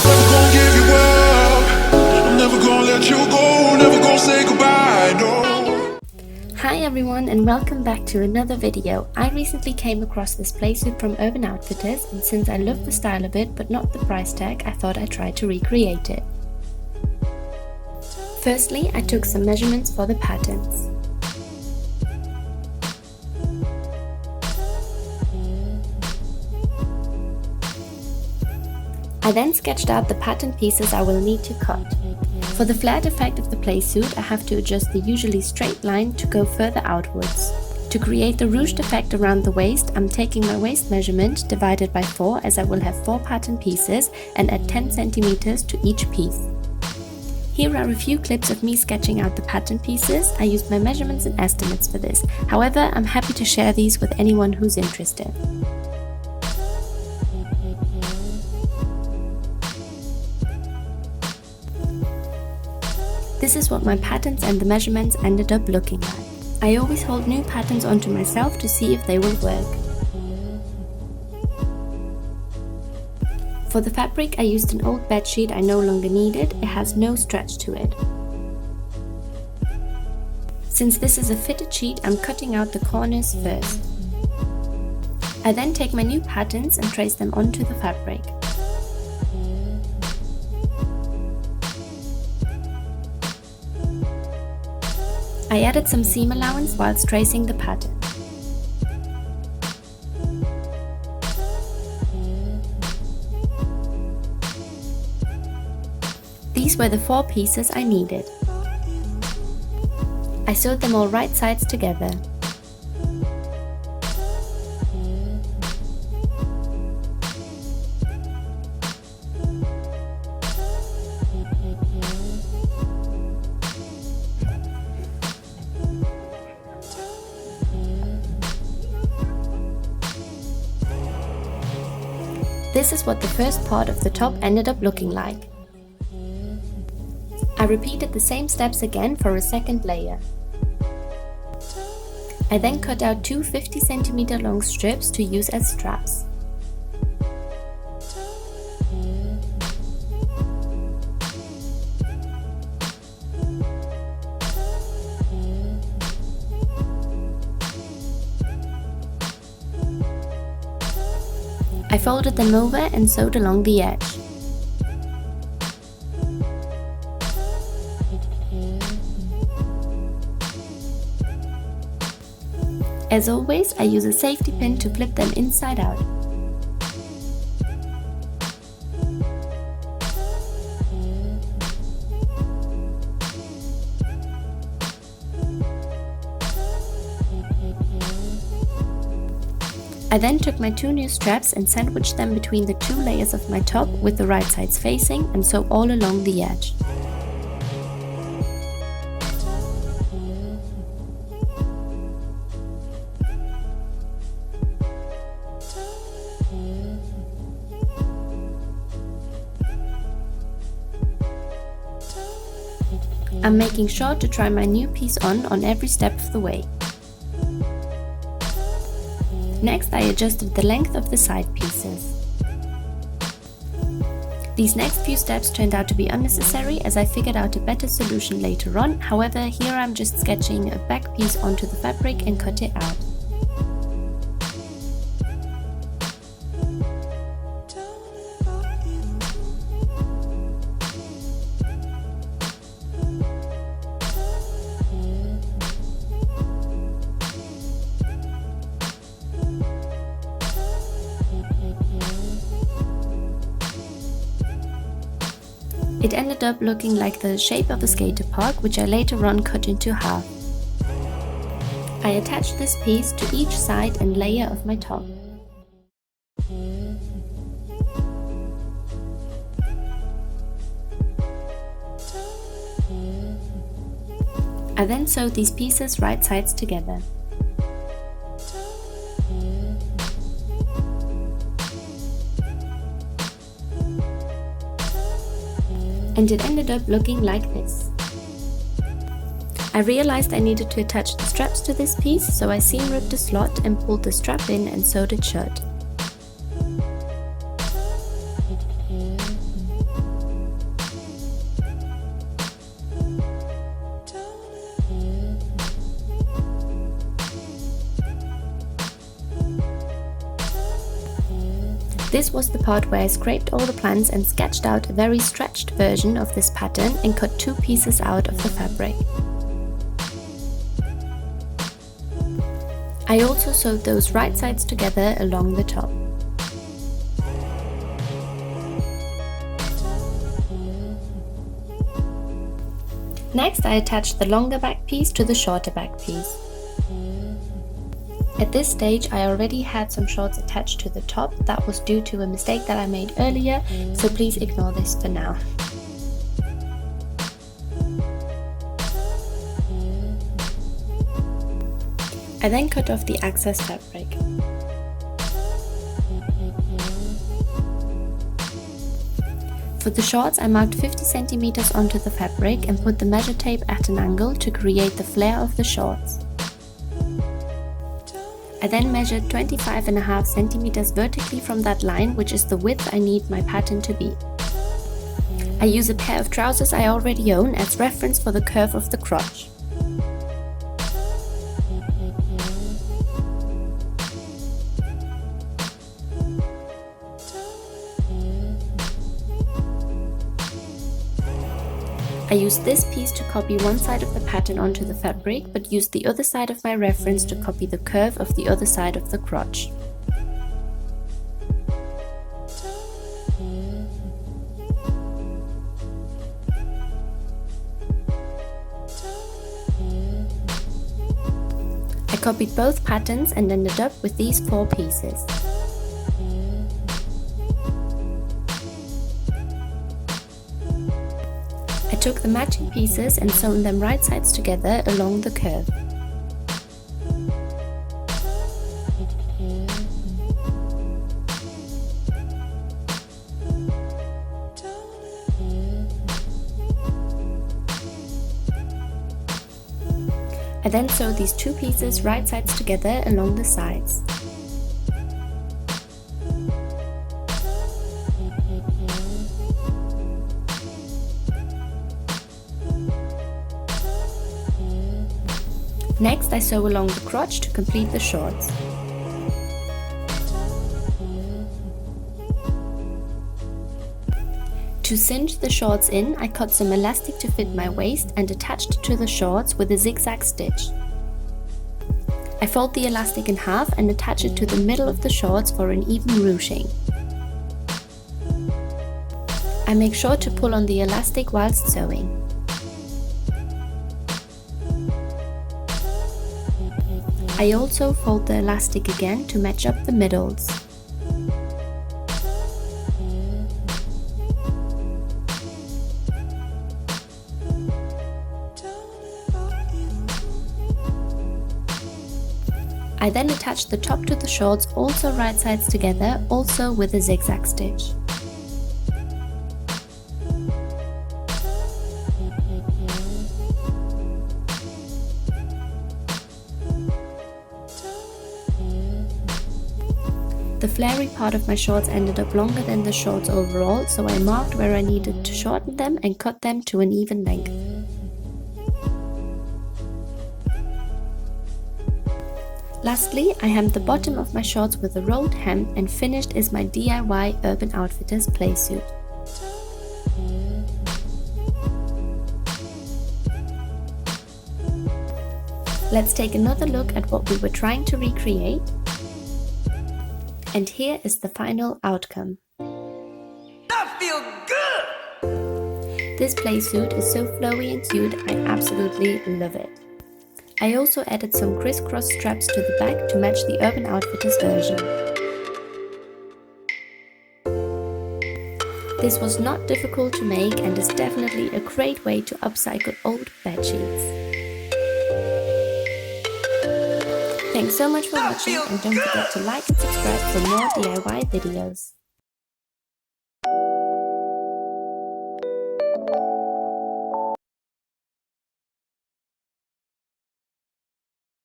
Never gonna give you up. I'm never gonna let you go. Never gonna say goodbye, no. Hi everyone and welcome back to another video. I recently came across this playsuit from Urban Outfitters, and since I love the style of it but not the price tag, I thought I'd try to recreate it. Firstly, I took some measurements for the patterns. I then sketched out the pattern pieces I will need to cut. For the flared effect of the playsuit, I have to adjust the usually straight line to go further outwards. To create the ruched effect around the waist, I'm taking my waist measurement divided by 4, as I will have 4 pattern pieces, and add 10 cm to each piece. Here are a few clips of me sketching out the pattern pieces. I used my measurements and estimates for this. However, I'm happy to share these with anyone who's interested. This is what my patterns and the measurements ended up looking like. I always hold new patterns onto myself to see if they will work. For the fabric, I used an old bedsheet I no longer needed. It has no stretch to it. Since this is a fitted sheet, I'm cutting out the corners first. I then take my new patterns and trace them onto the fabric. I added some seam allowance whilst tracing the pattern. These were the 4 pieces I needed. I sewed them all right sides together. This is what the first part of the top ended up looking like. I repeated the same steps again for a second layer. I then cut out 2 50 cm long strips to use as straps. I folded them over and sewed along the edge. As always, I use a safety pin to flip them inside out. I then took my 2 new straps and sandwiched them between the 2 layers of my top with the right sides facing, and sew all along the edge. I'm making sure to try my new piece on every step of the way. Next, I adjusted the length of the side pieces. These next few steps turned out to be unnecessary, as I figured out a better solution later on. However, here I'm just sketching a back piece onto the fabric and cut it out. It ended up looking like the shape of a skater park, which I later on cut into half. I attached this piece to each side and layer of my top. I then sewed these pieces right sides together. And it ended up looking like this. I realized I needed to attach the straps to this piece, so I seam ripped a slot and pulled the strap in and sewed it shut. This was the part where I scraped all the plans and sketched out a very stretched version of this pattern and cut 2 pieces out of the fabric. I also sewed those right sides together along the top. Next, I attached the longer back piece to the shorter back piece. At this stage, I already had some shorts attached to the top. That was due to a mistake that I made earlier, so please ignore this for now. I then cut off the excess fabric. For the shorts, I marked 50 centimeters onto the fabric and put the measure tape at an angle to create the flare of the shorts. I then measured 25.5 centimeters vertically from that line, which is the width I need my pattern to be. I use a pair of trousers I already own as reference for the curve of the crotch. I used this piece to copy one side of the pattern onto the fabric, but used the other side of my reference to copy the curve of the other side of the crotch. I copied both patterns and ended up with these 4 pieces. I took the matching pieces and sewn them right sides together along the curve. I then sewed these 2 pieces right sides together along the sides. Next, I sew along the crotch to complete the shorts. To cinch the shorts in, I cut some elastic to fit my waist and attached it to the shorts with a zigzag stitch. I fold the elastic in half and attach it to the middle of the shorts for an even ruching. I make sure to pull on the elastic whilst sewing. I also fold the elastic again to match up the middles. I then attach the top to the shorts, also right sides together, also with a zigzag stitch. The flary part of my shorts ended up longer than the shorts overall, so I marked where I needed to shorten them and cut them to an even length. Lastly, I hemmed the bottom of my shorts with a rolled hem and finished is my DIY Urban Outfitters playsuit. Let's take another look at what we were trying to recreate. And here is the final outcome. I feel good! This playsuit is so flowy and cute, I absolutely love it. I also added some crisscross straps to the back to match the Urban Outfitters version. This was not difficult to make and is definitely a great way to upcycle old bedsheets. Thanks so much for watching and don't forget to like and subscribe for more DIY videos.